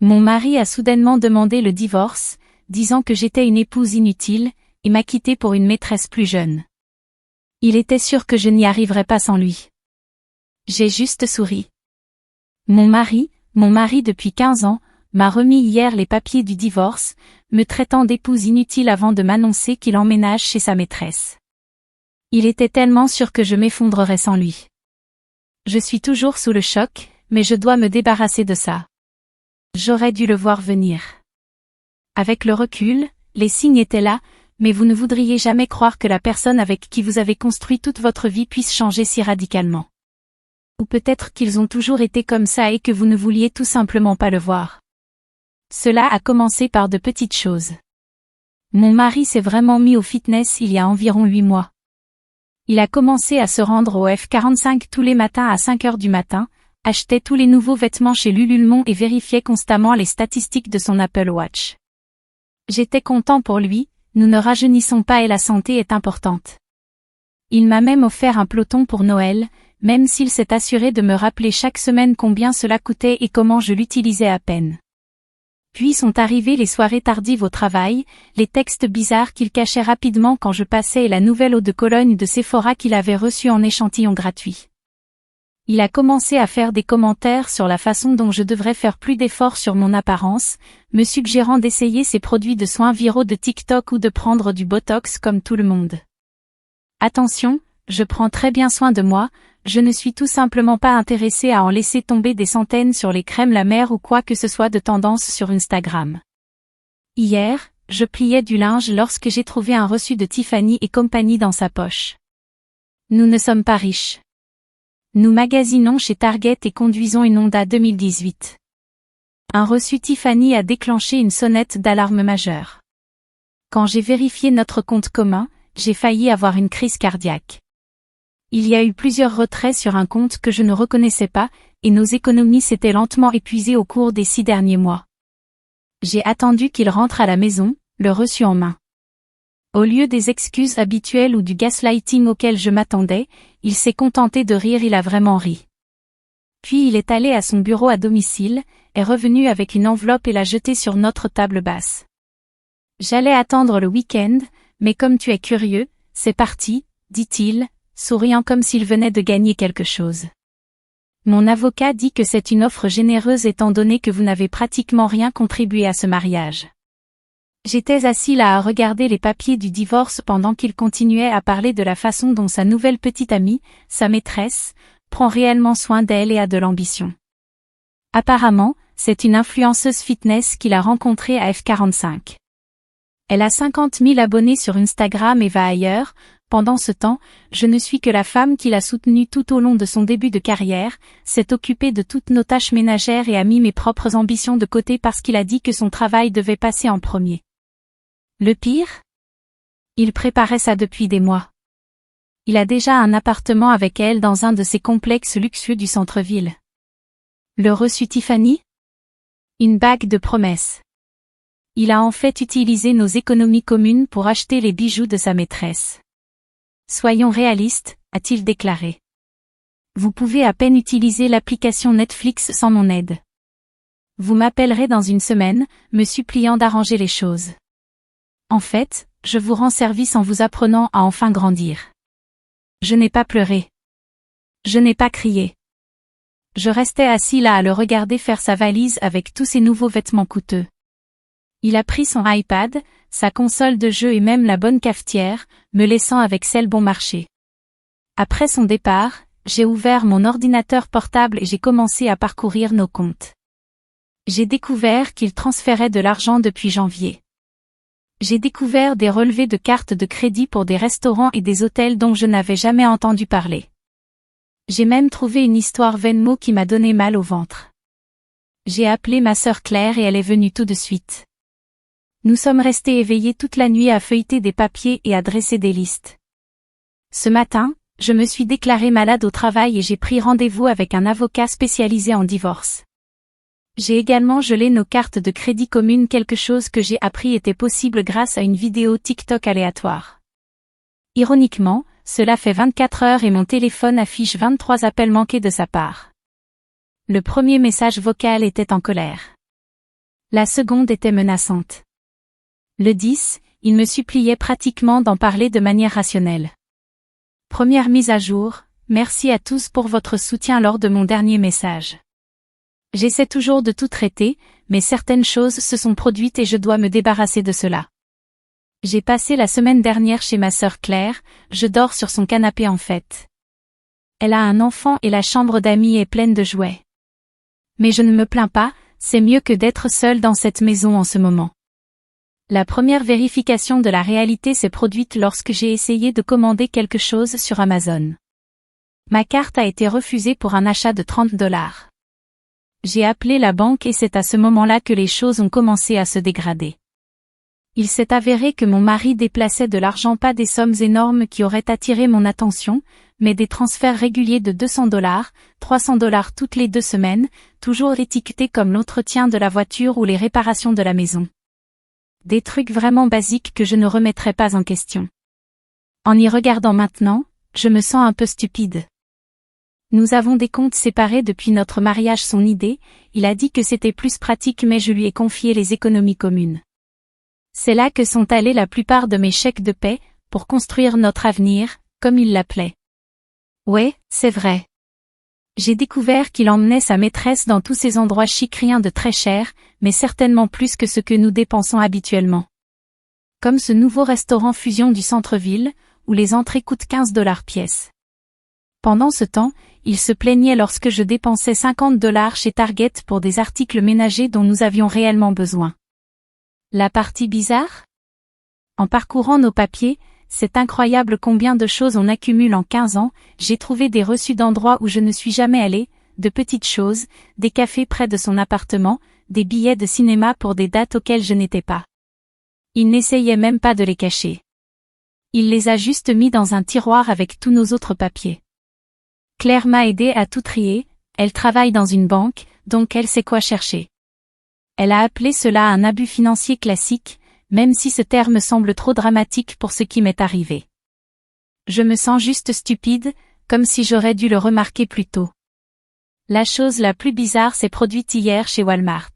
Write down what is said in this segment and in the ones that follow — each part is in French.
Mon mari a soudainement demandé le divorce, disant que j'étais une épouse inutile, et m'a quitté pour une maîtresse plus jeune. Il était sûr que je n'y arriverais pas sans lui. J'ai juste souri. Mon mari depuis 15 ans, m'a remis hier les papiers du divorce, me traitant d'épouse inutile avant de m'annoncer qu'il emménage chez sa maîtresse. Il était tellement sûr que je m'effondrerais sans lui. Je suis toujours sous le choc, mais je dois me débarrasser de ça. J'aurais dû le voir venir. Avec le recul, les signes étaient là, mais vous ne voudriez jamais croire que la personne avec qui vous avez construit toute votre vie puisse changer si radicalement. Ou peut-être qu'ils ont toujours été comme ça et que vous ne vouliez tout simplement pas le voir. Cela a commencé par de petites choses. Mon mari s'est vraiment mis au fitness il y a environ 8 mois. Il a commencé à se rendre au F45 tous les matins à 5 heures du matin, achetait tous les nouveaux vêtements chez Lululemon et vérifiait constamment les statistiques de son Apple Watch. J'étais content pour lui, nous ne rajeunissons pas et la santé est importante. Il m'a même offert un peloton pour Noël, même s'il s'est assuré de me rappeler chaque semaine combien cela coûtait et comment je l'utilisais à peine. Puis sont arrivées les soirées tardives au travail, les textes bizarres qu'il cachait rapidement quand je passais et la nouvelle eau de Cologne de Sephora qu'il avait reçue en échantillon gratuit. Il a commencé à faire des commentaires sur la façon dont je devrais faire plus d'efforts sur mon apparence, me suggérant d'essayer ces produits de soins viraux de TikTok ou de prendre du Botox comme tout le monde. Attention, je prends très bien soin de moi, je ne suis tout simplement pas intéressée à en laisser tomber des centaines sur les crèmes la mer ou quoi que ce soit de tendance sur Instagram. Hier, je pliais du linge lorsque j'ai trouvé un reçu de Tiffany & Company dans sa poche. Nous ne sommes pas riches. Nous magasinons chez Target et conduisons une Honda 2018. Un reçu Tiffany a déclenché une sonnette d'alarme majeure. Quand j'ai vérifié notre compte commun, j'ai failli avoir une crise cardiaque. Il y a eu plusieurs retraits sur un compte que je ne reconnaissais pas, et nos économies s'étaient lentement épuisées au cours des 6 derniers mois. J'ai attendu qu'il rentre à la maison, le reçu en main. Au lieu des excuses habituelles ou du gaslighting auquel je m'attendais, il s'est contenté de rire, il a vraiment ri. Puis il est allé à son bureau à domicile, est revenu avec une enveloppe et l'a jetée sur notre table basse. J'allais attendre le week-end, mais comme tu es curieux, c'est parti, dit-il, souriant comme s'il venait de gagner quelque chose. Mon avocat dit que c'est une offre généreuse étant donné que vous n'avez pratiquement rien contribué à ce mariage. J'étais assis là à regarder les papiers du divorce pendant qu'il continuait à parler de la façon dont sa nouvelle petite amie, sa maîtresse, prend réellement soin d'elle et a de l'ambition. Apparemment, c'est une influenceuse fitness qu'il a rencontrée à F45. Elle a 50 000 abonnés sur Instagram et va ailleurs. Pendant ce temps, je ne suis que la femme qui l'a soutenue tout au long de son début de carrière, s'est occupée de toutes nos tâches ménagères et a mis mes propres ambitions de côté parce qu'il a dit que son travail devait passer en premier. Le pire? Il préparait ça depuis des mois. Il a déjà un appartement avec elle dans un de ces complexes luxueux du centre-ville. Le reçu Tiffany? Une bague de promesses. Il a en fait utilisé nos économies communes pour acheter les bijoux de sa maîtresse. Soyons réalistes, a-t-il déclaré. Vous pouvez à peine utiliser l'application Netflix sans mon aide. Vous m'appellerez dans une semaine, me suppliant d'arranger les choses. En fait, je vous rends service en vous apprenant à enfin grandir. Je n'ai pas pleuré. Je n'ai pas crié. Je restais assis là à le regarder faire sa valise avec tous ses nouveaux vêtements coûteux. Il a pris son iPad, sa console de jeu et même la bonne cafetière, me laissant avec celle bon marché. Après son départ, j'ai ouvert mon ordinateur portable et j'ai commencé à parcourir nos comptes. J'ai découvert qu'il transférait de l'argent depuis janvier. J'ai découvert des relevés de cartes de crédit pour des restaurants et des hôtels dont je n'avais jamais entendu parler. J'ai même trouvé une histoire Venmo qui m'a donné mal au ventre. J'ai appelé ma sœur Claire et elle est venue tout de suite. Nous sommes restés éveillés toute la nuit à feuilleter des papiers et à dresser des listes. Ce matin, je me suis déclarée malade au travail et j'ai pris rendez-vous avec un avocat spécialisé en divorce. J'ai également gelé nos cartes de crédit communes, quelque chose que j'ai appris était possible grâce à une vidéo TikTok aléatoire. Ironiquement, cela fait 24 heures et mon téléphone affiche 23 appels manqués de sa part. Le premier message vocal était en colère. La seconde était menaçante. Le 10, il me suppliait pratiquement d'en parler de manière rationnelle. Première mise à jour, merci à tous pour votre soutien lors de mon dernier message. J'essaie toujours de tout traiter, mais certaines choses se sont produites et je dois me débarrasser de cela. J'ai passé la semaine dernière chez ma sœur Claire, je dors sur son canapé en fait. Elle a un enfant et la chambre d'amis est pleine de jouets. Mais je ne me plains pas, c'est mieux que d'être seule dans cette maison en ce moment. La première vérification de la réalité s'est produite lorsque j'ai essayé de commander quelque chose sur Amazon. Ma carte a été refusée pour un achat de $30. J'ai appelé la banque et c'est à ce moment-là que les choses ont commencé à se dégrader. Il s'est avéré que mon mari déplaçait de l'argent, pas des sommes énormes qui auraient attiré mon attention, mais des transferts réguliers de $200, $300 toutes les 2 semaines, toujours étiquetés comme l'entretien de la voiture ou les réparations de la maison. Des trucs vraiment basiques que je ne remettrai pas en question. En y regardant maintenant, je me sens un peu stupide. Nous avons des comptes séparés depuis notre mariage. Son idée, il a dit que c'était plus pratique mais je lui ai confié les économies communes. C'est là que sont allés la plupart de mes chèques de paie, pour construire notre avenir, comme il l'appelait. Ouais, c'est vrai. J'ai découvert qu'il emmenait sa maîtresse dans tous ces endroits chics, rien de très cher, mais certainement plus que ce que nous dépensons habituellement. Comme ce nouveau restaurant fusion du centre-ville, où les entrées coûtent $15 pièce. Pendant ce temps, il se plaignait lorsque je dépensais $50 chez Target pour des articles ménagers dont nous avions réellement besoin. La partie bizarre? En parcourant nos papiers, c'est incroyable combien de choses on accumule en 15 ans, j'ai trouvé des reçus d'endroits où je ne suis jamais allée, de petites choses, des cafés près de son appartement, des billets de cinéma pour des dates auxquelles je n'étais pas. Il n'essayait même pas de les cacher. Il les a juste mis dans un tiroir avec tous nos autres papiers. Claire m'a aidé à tout trier, elle travaille dans une banque, donc elle sait quoi chercher. Elle a appelé cela un abus financier classique, même si ce terme semble trop dramatique pour ce qui m'est arrivé. Je me sens juste stupide, comme si j'aurais dû le remarquer plus tôt. La chose la plus bizarre s'est produite hier chez Walmart.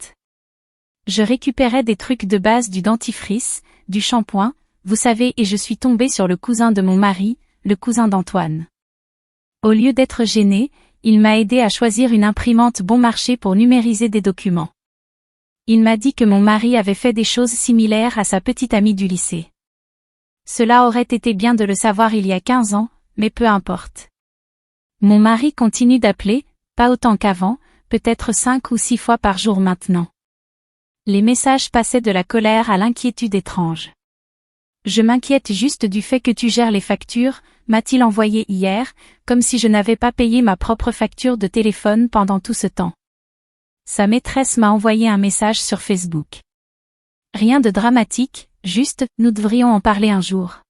Je récupérais des trucs de base, du dentifrice, du shampoing, vous savez, et je suis tombée sur le cousin de mon mari, le cousin d'Antoine. Au lieu d'être gêné, il m'a aidé à choisir une imprimante bon marché pour numériser des documents. Il m'a dit que mon mari avait fait des choses similaires à sa petite amie du lycée. Cela aurait été bien de le savoir il y a 15 ans, mais peu importe. Mon mari continue d'appeler, pas autant qu'avant, peut-être 5 ou 6 fois par jour maintenant. Les messages passaient de la colère à l'inquiétude étrange. Je m'inquiète juste du fait que tu gères les factures, m'a-t-il envoyé hier, comme si je n'avais pas payé ma propre facture de téléphone pendant tout ce temps. Sa maîtresse m'a envoyé un message sur Facebook. Rien de dramatique, juste, nous devrions en parler un jour.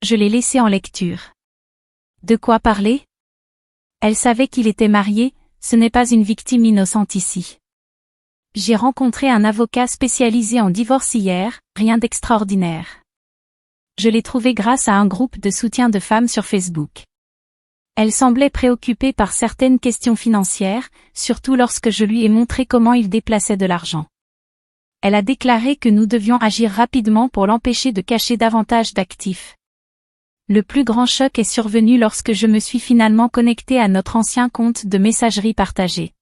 Je l'ai laissé en lecture. De quoi parler? Elle savait qu'il était marié, ce n'est pas une victime innocente ici. J'ai rencontré un avocat spécialisé en divorce hier, rien d'extraordinaire. Je l'ai trouvé grâce à un groupe de soutien de femmes sur Facebook. Elle semblait préoccupée par certaines questions financières, surtout lorsque je lui ai montré comment il déplaçait de l'argent. Elle a déclaré que nous devions agir rapidement pour l'empêcher de cacher davantage d'actifs. Le plus grand choc est survenu lorsque je me suis finalement connectée à notre ancien compte de messagerie partagée.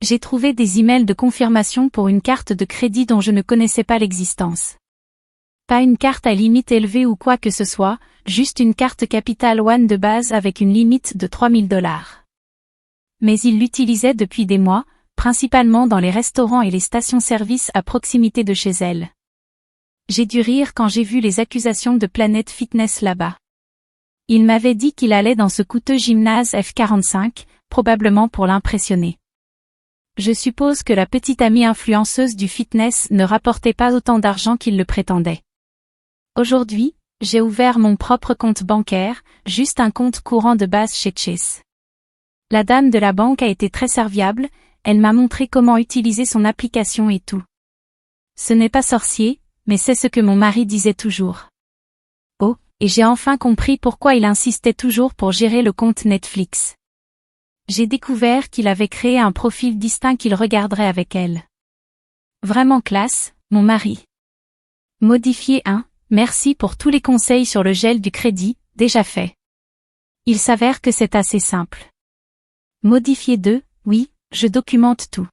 J'ai trouvé des emails de confirmation pour une carte de crédit dont je ne connaissais pas l'existence. Pas une carte à limite élevée ou quoi que ce soit, juste une carte Capital One de base avec une limite de $3000. Mais il l'utilisait depuis des mois, principalement dans les restaurants et les stations-service à proximité de chez elle. J'ai dû rire quand j'ai vu les accusations de Planet Fitness là-bas. Il m'avait dit qu'il allait dans ce coûteux gymnase F45, probablement pour l'impressionner. Je suppose que la petite amie influenceuse du fitness ne rapportait pas autant d'argent qu'il le prétendait. Aujourd'hui, j'ai ouvert mon propre compte bancaire, juste un compte courant de base chez Chase. La dame de la banque a été très serviable, elle m'a montré comment utiliser son application et tout. Ce n'est pas sorcier, mais c'est ce que mon mari disait toujours. Oh, et j'ai enfin compris pourquoi il insistait toujours pour gérer le compte Netflix. J'ai découvert qu'il avait créé un profil distinct qu'il regarderait avec elle. Vraiment classe, mon mari. Modifier 1, merci pour tous les conseils sur le gel du crédit, déjà fait. Il s'avère que c'est assez simple. Modifier 2, oui, je documente tout.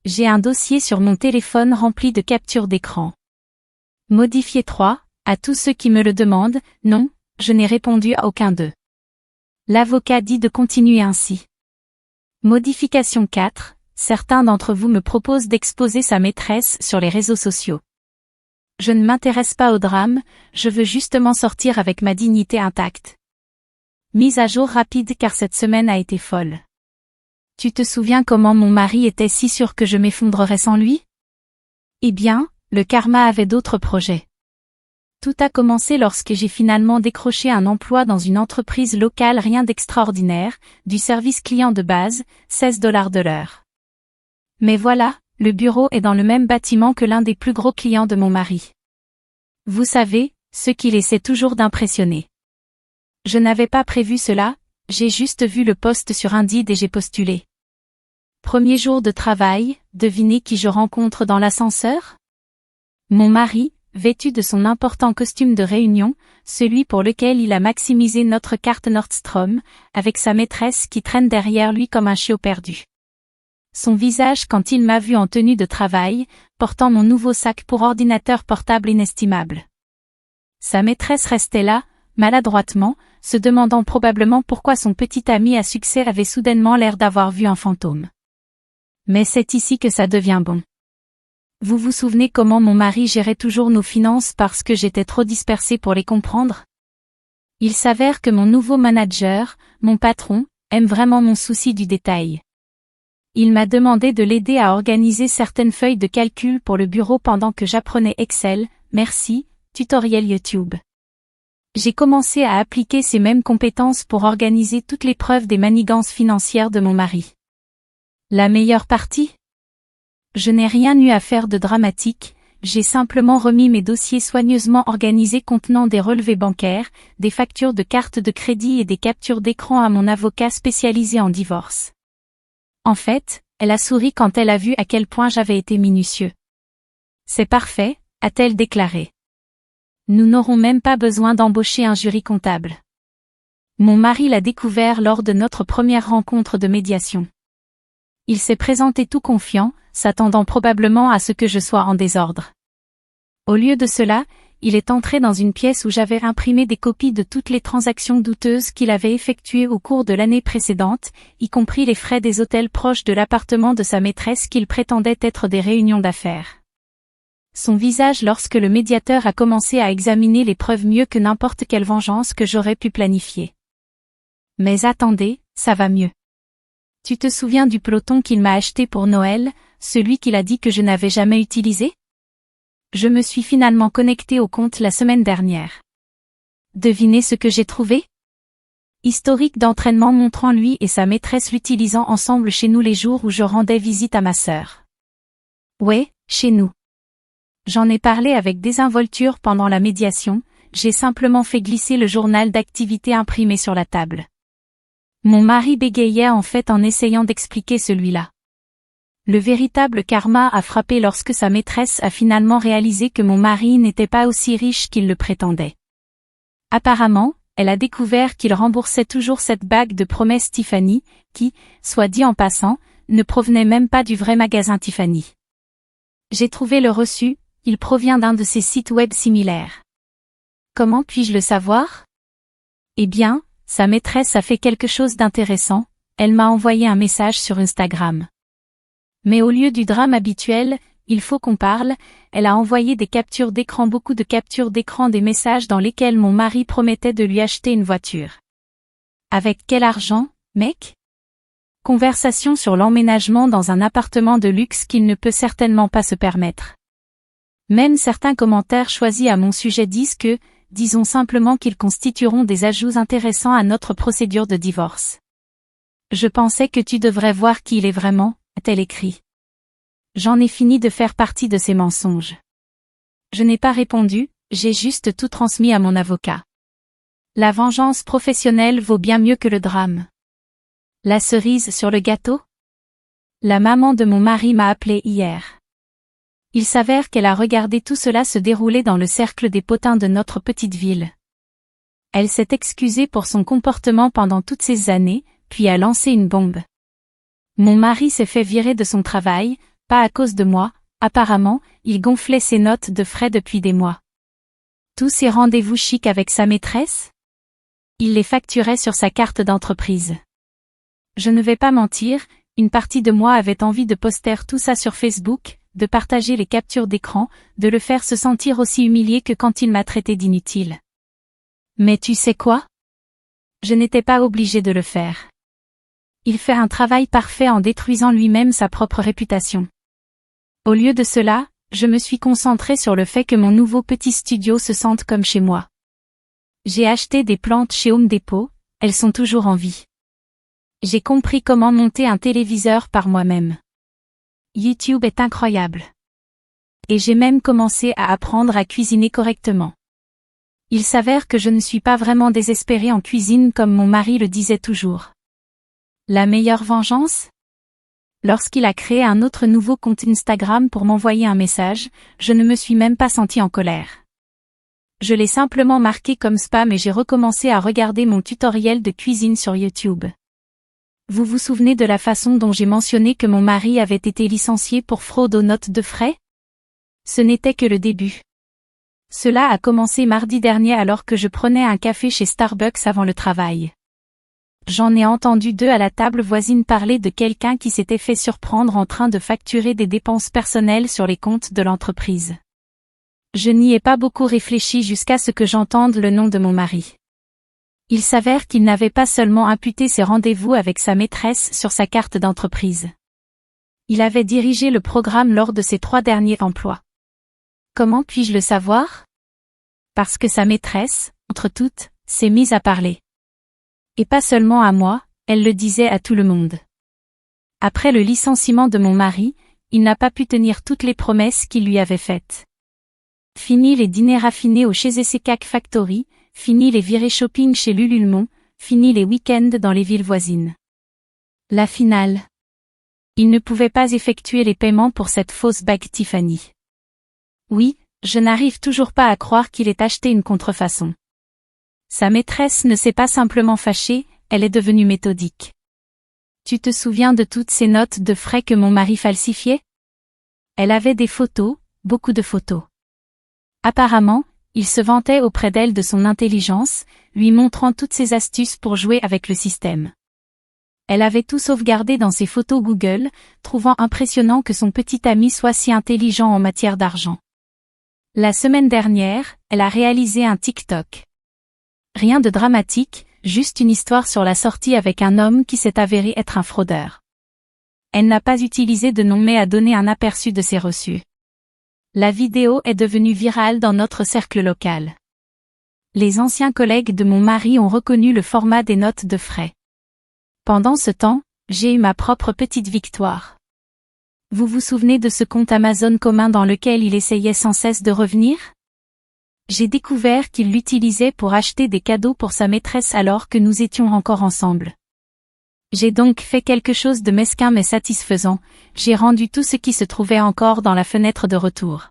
J'ai un dossier sur mon téléphone rempli de captures d'écran. Modifier 3, à tous ceux qui me le demandent, non, je n'ai répondu à aucun d'eux. L'avocat dit de continuer ainsi. Modification 4, certains d'entre vous me proposent d'exposer sa maîtresse sur les réseaux sociaux. Je ne m'intéresse pas au drame, je veux justement sortir avec ma dignité intacte. Mise à jour rapide car cette semaine a été folle. Tu te souviens comment mon mari était si sûr que je m'effondrerais sans lui? Eh bien, le karma avait d'autres projets. Tout a commencé lorsque j'ai finalement décroché un emploi dans une entreprise locale, rien d'extraordinaire, du service client de base, $16 de l'heure. Mais voilà, le bureau est dans le même bâtiment que l'un des plus gros clients de mon mari. Vous savez, ce qu'il essaie toujours d'impressionner. Je n'avais pas prévu cela, j'ai juste vu le poste sur Indeed et j'ai postulé. Premier jour de travail, devinez qui je rencontre dans l'ascenseur? Mon mari, vêtu de son important costume de réunion, celui pour lequel il a maximisé notre carte Nordstrom, avec sa maîtresse qui traîne derrière lui comme un chiot perdu. Son visage quand il m'a vu en tenue de travail, portant mon nouveau sac pour ordinateur portable inestimable. Sa maîtresse restait là, maladroitement, se demandant probablement pourquoi son petit ami à succès avait soudainement l'air d'avoir vu un fantôme. Mais c'est ici que ça devient bon. Vous vous souvenez comment mon mari gérait toujours nos finances parce que j'étais trop dispersée pour les comprendre? Il s'avère que mon nouveau manager, mon patron, aime vraiment mon souci du détail. Il m'a demandé de l'aider à organiser certaines feuilles de calcul pour le bureau pendant que j'apprenais Excel, merci, tutoriel YouTube. J'ai commencé à appliquer ces mêmes compétences pour organiser toutes les preuves des manigances financières de mon mari. La meilleure partie? Je n'ai rien eu à faire de dramatique, j'ai simplement remis mes dossiers soigneusement organisés contenant des relevés bancaires, des factures de carte de crédit et des captures d'écran à mon avocat spécialisé en divorce. En fait, elle a souri quand elle a vu à quel point j'avais été minutieux. C'est parfait, a-t-elle déclaré. Nous n'aurons même pas besoin d'embaucher un jury comptable. Mon mari l'a découvert lors de notre première rencontre de médiation. Il s'est présenté tout confiant, s'attendant probablement à ce que je sois en désordre. Au lieu de cela, il est entré dans une pièce où j'avais imprimé des copies de toutes les transactions douteuses qu'il avait effectuées au cours de l'année précédente, y compris les frais des hôtels proches de l'appartement de sa maîtresse qu'il prétendait être des réunions d'affaires. Son visage lorsque le médiateur a commencé à examiner les preuves mieux que n'importe quelle vengeance que j'aurais pu planifier. Mais attendez, ça va mieux. Tu te souviens du peloton qu'il m'a acheté pour Noël, celui qu'il a dit que je n'avais jamais utilisé? Je me suis finalement connecté au compte la semaine dernière. Devinez ce que j'ai trouvé? Historique d'entraînement montrant lui et sa maîtresse l'utilisant ensemble chez nous les jours où je rendais visite à ma sœur. Ouais, chez nous. J'en ai parlé avec désinvolture pendant la médiation, j'ai simplement fait glisser le journal d'activité imprimé sur la table. Mon mari bégayait en fait en essayant d'expliquer celui-là. Le véritable karma a frappé lorsque sa maîtresse a finalement réalisé que mon mari n'était pas aussi riche qu'il le prétendait. Apparemment, elle a découvert qu'il remboursait toujours cette bague de promesse Tiffany, qui, soit dit en passant, ne provenait même pas du vrai magasin Tiffany. J'ai trouvé le reçu, il provient d'un de ces sites web similaires. Comment puis-je le savoir? Eh bien, sa maîtresse a fait quelque chose d'intéressant, elle m'a envoyé un message sur Instagram. Mais au lieu du drame habituel, il faut qu'on parle, elle a envoyé des captures d'écran, beaucoup de captures d'écran des messages dans lesquels mon mari promettait de lui acheter une voiture. Avec quel argent, mec? Conversation sur l'emménagement dans un appartement de luxe qu'il ne peut certainement pas se permettre. Même certains commentaires choisis à mon sujet disent que, disons simplement qu'ils constitueront des ajouts intéressants à notre procédure de divorce. Je pensais que tu devrais voir qui il est vraiment, a-t-elle écrit. J'en ai fini de faire partie de ces mensonges. Je n'ai pas répondu, j'ai juste tout transmis à mon avocat. La vengeance professionnelle vaut bien mieux que le drame. La cerise sur le gâteau? La maman de mon mari m'a appelé hier. Il s'avère qu'elle a regardé tout cela se dérouler dans le cercle des potins de notre petite ville. Elle s'est excusée pour son comportement pendant toutes ces années, puis a lancé une bombe. Mon mari s'est fait virer de son travail, pas à cause de moi, apparemment, il gonflait ses notes de frais depuis des mois. Tous ses rendez-vous chics avec sa maîtresse? Il les facturait sur sa carte d'entreprise. Je ne vais pas mentir, une partie de moi avait envie de poster tout ça sur Facebook, de partager les captures d'écran, de le faire se sentir aussi humilié que quand il m'a traité d'inutile. Mais tu sais quoi? Je n'étais pas obligée de le faire. Il fait un travail parfait en détruisant lui-même sa propre réputation. Au lieu de cela, je me suis concentrée sur le fait que mon nouveau petit studio se sente comme chez moi. J'ai acheté des plantes chez Home Depot, elles sont toujours en vie. J'ai compris comment monter un téléviseur par moi-même. YouTube est incroyable. Et j'ai même commencé à apprendre à cuisiner correctement. Il s'avère que je ne suis pas vraiment désespérée en cuisine comme mon mari le disait toujours. La meilleure vengeance? Lorsqu'il a créé un autre nouveau compte Instagram pour m'envoyer un message, je ne me suis même pas sentie en colère. Je l'ai simplement marqué comme spam et j'ai recommencé à regarder mon tutoriel de cuisine sur YouTube. Vous vous souvenez de la façon dont j'ai mentionné que mon mari avait été licencié pour fraude aux notes de frais? Ce n'était que le début. Cela a commencé mardi dernier alors que je prenais un café chez Starbucks avant le travail. J'en ai entendu deux à la table voisine parler de quelqu'un qui s'était fait surprendre en train de facturer des dépenses personnelles sur les comptes de l'entreprise. Je n'y ai pas beaucoup réfléchi jusqu'à ce que j'entende le nom de mon mari. Il s'avère qu'il n'avait pas seulement imputé ses rendez-vous avec sa maîtresse sur sa carte d'entreprise. Il avait dirigé le programme lors de ses 3 derniers emplois. Comment puis-je le savoir? Parce que sa maîtresse, entre toutes, s'est mise à parler. Et pas seulement à moi, elle le disait à tout le monde. Après le licenciement de mon mari, il n'a pas pu tenir toutes les promesses qu'il lui avait faites. Fini les dîners raffinés au chez Essekak Factory, fini les virées shopping chez Lululmont, fini les week-ends dans les villes voisines. La finale. Il ne pouvait pas effectuer les paiements pour cette fausse bague Tiffany. Oui, je n'arrive toujours pas à croire qu'il ait acheté une contrefaçon. Sa maîtresse ne s'est pas simplement fâchée, elle est devenue méthodique. Tu te souviens de toutes ces notes de frais que mon mari falsifiait? Elle avait des photos, beaucoup de photos. Apparemment, il se vantait auprès d'elle de son intelligence, lui montrant toutes ses astuces pour jouer avec le système. Elle avait tout sauvegardé dans ses photos Google, trouvant impressionnant que son petit ami soit si intelligent en matière d'argent. La semaine dernière, elle a réalisé un TikTok. Rien de dramatique, juste une histoire sur la sortie avec un homme qui s'est avéré être un fraudeur. Elle n'a pas utilisé de nom mais a donné un aperçu de ses reçus. La vidéo est devenue virale dans notre cercle local. Les anciens collègues de mon mari ont reconnu le format des notes de frais. Pendant ce temps, j'ai eu ma propre petite victoire. Vous vous souvenez de ce compte Amazon commun dans lequel il essayait sans cesse de revenir? J'ai découvert qu'il l'utilisait pour acheter des cadeaux pour sa maîtresse alors que nous étions encore ensemble. J'ai donc fait quelque chose de mesquin mais satisfaisant, j'ai rendu tout ce qui se trouvait encore dans la fenêtre de retour.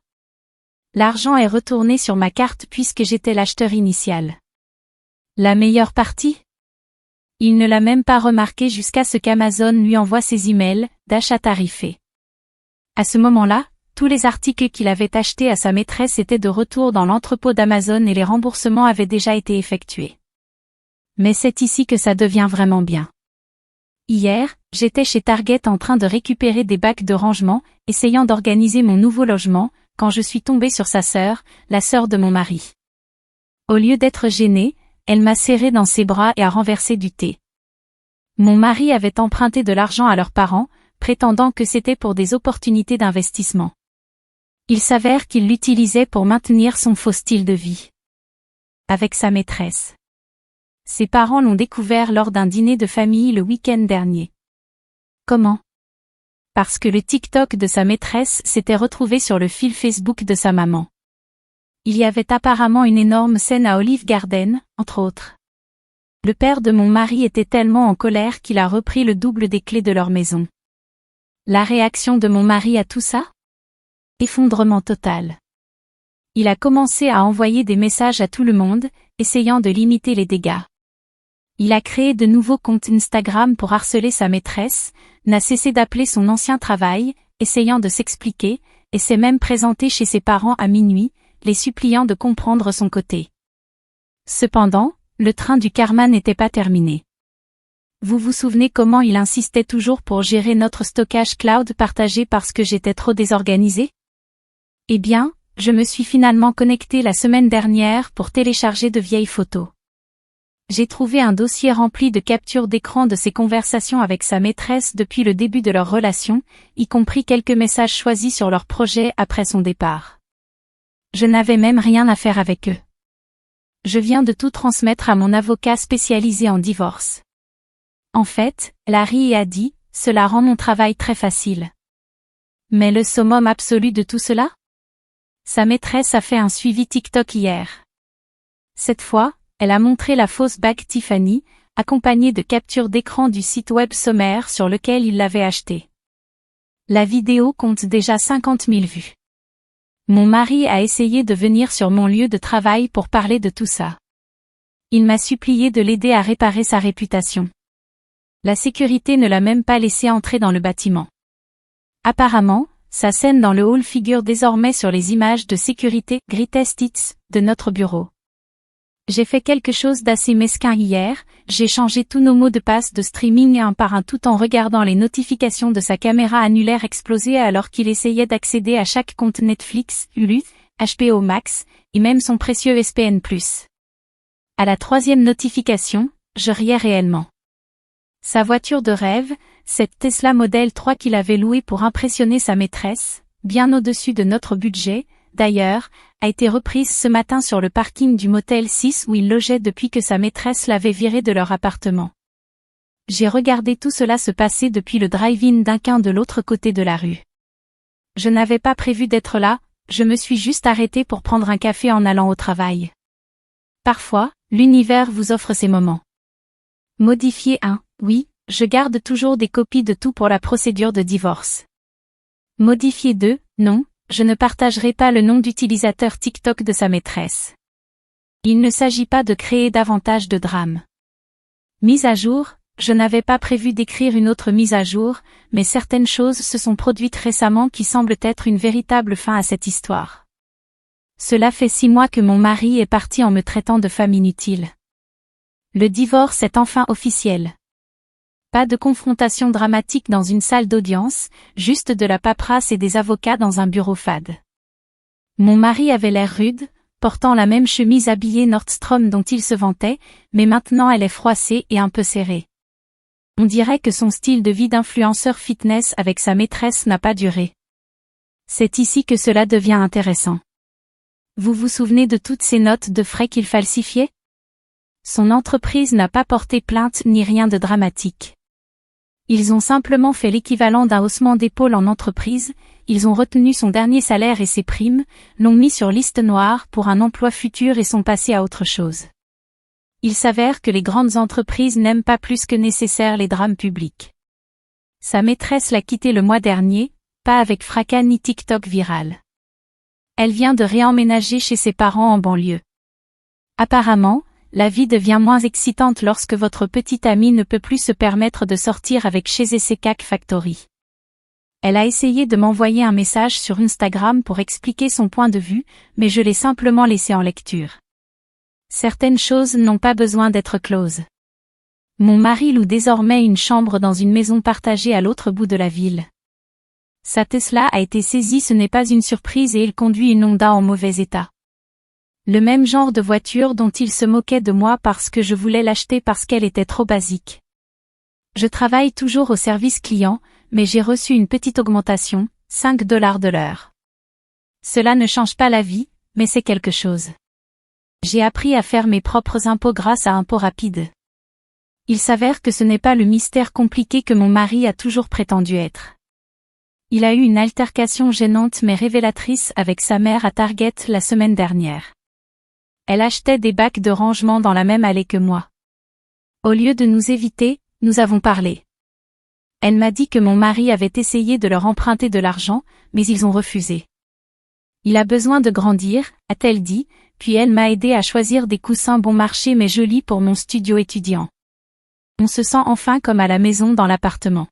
L'argent est retourné sur ma carte puisque j'étais l'acheteur initial. La meilleure partie? Il ne l'a même pas remarqué jusqu'à ce qu'Amazon lui envoie ses emails d'achat tarifé. À ce moment-là, tous les articles qu'il avait achetés à sa maîtresse étaient de retour dans l'entrepôt d'Amazon et les remboursements avaient déjà été effectués. Mais c'est ici que ça devient vraiment bien. Hier, j'étais chez Target en train de récupérer des bacs de rangement, essayant d'organiser mon nouveau logement, quand je suis tombée sur sa sœur, la sœur de mon mari. Au lieu d'être gênée, elle m'a serré dans ses bras et a renversé du thé. Mon mari avait emprunté de l'argent à leurs parents, prétendant que c'était pour des opportunités d'investissement. Il s'avère qu'il l'utilisait pour maintenir son faux style de vie. Avec sa maîtresse. Ses parents l'ont découvert lors d'un dîner de famille le week-end dernier. Comment? Parce que le TikTok de sa maîtresse s'était retrouvé sur le fil Facebook de sa maman. Il y avait apparemment une énorme scène à Olive Garden, entre autres. Le père de mon mari était tellement en colère qu'il a repris le double des clés de leur maison. La réaction de mon mari à tout ça? Effondrement total. Il a commencé à envoyer des messages à tout le monde, essayant de limiter les dégâts. Il a créé de nouveaux comptes Instagram pour harceler sa maîtresse, n'a cessé d'appeler son ancien travail, essayant de s'expliquer, et s'est même présenté chez ses parents à minuit, les suppliant de comprendre son côté. Cependant, le train du karma n'était pas terminé. Vous vous souvenez comment il insistait toujours pour gérer notre stockage cloud partagé parce que j'étais trop désorganisé? Eh bien, je me suis finalement connecté la semaine dernière pour télécharger de vieilles photos. J'ai trouvé un dossier rempli de captures d'écran de ses conversations avec sa maîtresse depuis le début de leur relation, y compris quelques messages choisis sur leur projet après son départ. Je n'avais même rien à faire avec eux. Je viens de tout transmettre à mon avocat spécialisé en divorce. En fait, Larry a dit, cela rend mon travail très facile. Mais le summum absolu de tout cela? Sa maîtresse a fait un suivi TikTok hier. Cette fois, elle a montré la fausse bague Tiffany, accompagnée de captures d'écran du site web sommaire sur lequel il l'avait achetée. La vidéo compte déjà 50 000 vues. Mon mari a essayé de venir sur mon lieu de travail pour parler de tout ça. Il m'a supplié de l'aider à réparer sa réputation. La sécurité ne l'a même pas laissé entrer dans le bâtiment. Apparemment, sa scène dans le hall figure désormais sur les images de sécurité Greatest Hits de notre bureau. J'ai fait quelque chose d'assez mesquin hier, j'ai changé tous nos mots de passe de streaming un par un tout en regardant les notifications de sa caméra annulaire exploser alors qu'il essayait d'accéder à chaque compte Netflix, Hulu, HBO Max, et même son précieux SPN+. À la 3e notification, je riais réellement. Sa voiture de rêve, cette Tesla Model 3 qu'il avait louée pour impressionner sa maîtresse, bien au-dessus de notre budget, d'ailleurs, a été reprise ce matin sur le parking du Motel 6 où il logeait depuis que sa maîtresse l'avait viré de leur appartement. J'ai regardé tout cela se passer depuis le drive-in d'Inquin de l'autre côté de la rue. Je n'avais pas prévu d'être là, je me suis juste arrêté pour prendre un café en allant au travail. Parfois, l'univers vous offre ces moments. Modifier 1, oui, je garde toujours des copies de tout pour la procédure de divorce. Modifier 2, non. Je ne partagerai pas le nom d'utilisateur TikTok de sa maîtresse. Il ne s'agit pas de créer davantage de drames. Mise à jour, je n'avais pas prévu d'écrire une autre mise à jour, mais certaines choses se sont produites récemment qui semblent être une véritable fin à cette histoire. Cela fait 6 mois que mon mari est parti en me traitant de femme inutile. Le divorce est enfin officiel. Pas de confrontation dramatique dans une salle d'audience, juste de la paperasse et des avocats dans un bureau fade. Mon mari avait l'air rude, portant la même chemise habillée Nordstrom dont il se vantait, mais maintenant elle est froissée et un peu serrée. On dirait que son style de vie d'influenceur fitness avec sa maîtresse n'a pas duré. C'est ici que cela devient intéressant. Vous vous souvenez de toutes ces notes de frais qu'il falsifiait? Son entreprise n'a pas porté plainte ni rien de dramatique. Ils ont simplement fait l'équivalent d'un haussement d'épaule en entreprise, ils ont retenu son dernier salaire et ses primes, l'ont mis sur liste noire pour un emploi futur et sont passés à autre chose. Il s'avère que les grandes entreprises n'aiment pas plus que nécessaire les drames publics. Sa maîtresse l'a quitté le mois dernier, pas avec fracas ni TikTok viral. Elle vient de réemménager chez ses parents en banlieue. Apparemment, la vie devient moins excitante lorsque votre petite amie ne peut plus se permettre de sortir avec chez Cake Factory. Elle a essayé de m'envoyer un message sur Instagram pour expliquer son point de vue, mais je l'ai simplement laissé en lecture. Certaines choses n'ont pas besoin d'être closes. Mon mari loue désormais une chambre dans une maison partagée à l'autre bout de la ville. Sa Tesla a été saisie, ce n'est pas une surprise et il conduit une Honda en mauvais état. Le même genre de voiture dont il se moquait de moi parce que je voulais l'acheter parce qu'elle était trop basique. Je travaille toujours au service client, mais j'ai reçu une petite augmentation, 5 $ de l'heure. Cela ne change pas la vie, mais c'est quelque chose. J'ai appris à faire mes propres impôts grâce à Impôts Rapides. Il s'avère que ce n'est pas le mystère compliqué que mon mari a toujours prétendu être. Il a eu une altercation gênante mais révélatrice avec sa mère à Target la semaine dernière. Elle achetait des bacs de rangement dans la même allée que moi. Au lieu de nous éviter, nous avons parlé. Elle m'a dit que mon mari avait essayé de leur emprunter de l'argent, mais ils ont refusé. Il a besoin de grandir, a-t-elle dit, puis elle m'a aidé à choisir des coussins bon marché mais jolis pour mon studio étudiant. On se sent enfin comme à la maison dans l'appartement.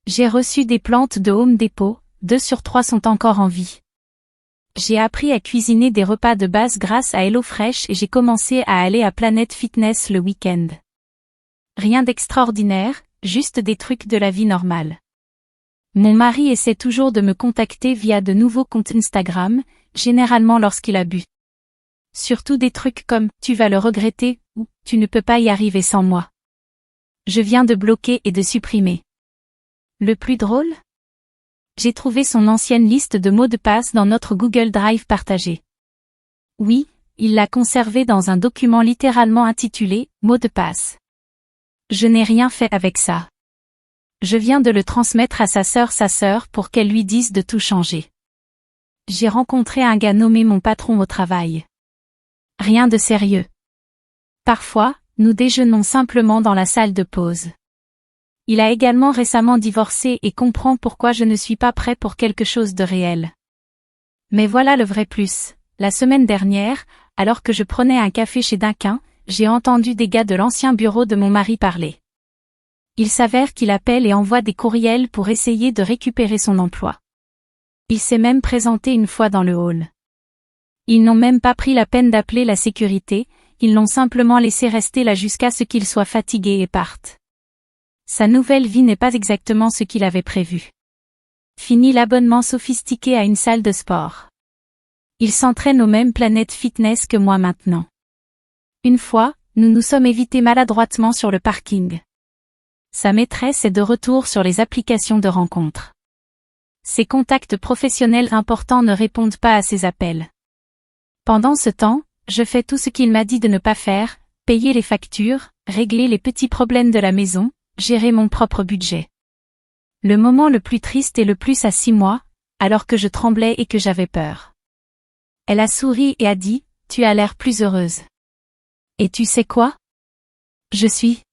J'ai reçu des plantes de Home Depot, 2 sur 3 sont encore en vie. J'ai appris à cuisiner des repas de base grâce à HelloFresh et j'ai commencé à aller à Planet Fitness le week-end. Rien d'extraordinaire, juste des trucs de la vie normale. Mon mari essaie toujours de me contacter via de nouveaux comptes Instagram, généralement lorsqu'il a bu. Surtout des trucs comme « tu vas le regretter » ou « tu ne peux pas y arriver sans moi ». Je viens de bloquer et de supprimer. Le plus drôle ? J'ai trouvé son ancienne liste de mots de passe dans notre Google Drive partagé. Oui, il l'a conservée dans un document littéralement intitulé « mots de passe ». Je n'ai rien fait avec ça. Je viens de le transmettre à sa sœur pour qu'elle lui dise de tout changer. J'ai rencontré un gars nommé mon patron au travail. Rien de sérieux. Parfois, nous déjeunons simplement dans la salle de pause. Il a également récemment divorcé et comprend pourquoi je ne suis pas prêt pour quelque chose de réel. Mais voilà le vrai plus. La semaine dernière, alors que je prenais un café chez Dunkin', j'ai entendu des gars de l'ancien bureau de mon mari parler. Il s'avère qu'il appelle et envoie des courriels pour essayer de récupérer son emploi. Il s'est même présenté une fois dans le hall. Ils n'ont même pas pris la peine d'appeler la sécurité, ils l'ont simplement laissé rester là jusqu'à ce qu'il soit fatigué et parte. Sa nouvelle vie n'est pas exactement ce qu'il avait prévu. Fini l'abonnement sophistiqué à une salle de sport. Il s'entraîne au même Planet Fitness que moi maintenant. Une fois, nous nous sommes évités maladroitement sur le parking. Sa maîtresse est de retour sur les applications de rencontres. Ses contacts professionnels importants ne répondent pas à ses appels. Pendant ce temps, je fais tout ce qu'il m'a dit de ne pas faire, payer les factures, régler les petits problèmes de la maison, gérer mon propre budget. Le moment le plus triste est le plus à 6 mois, alors que je tremblais et que j'avais peur. Elle a souri et a dit, « Tu as l'air plus heureuse. » Et tu sais quoi ? Je suis.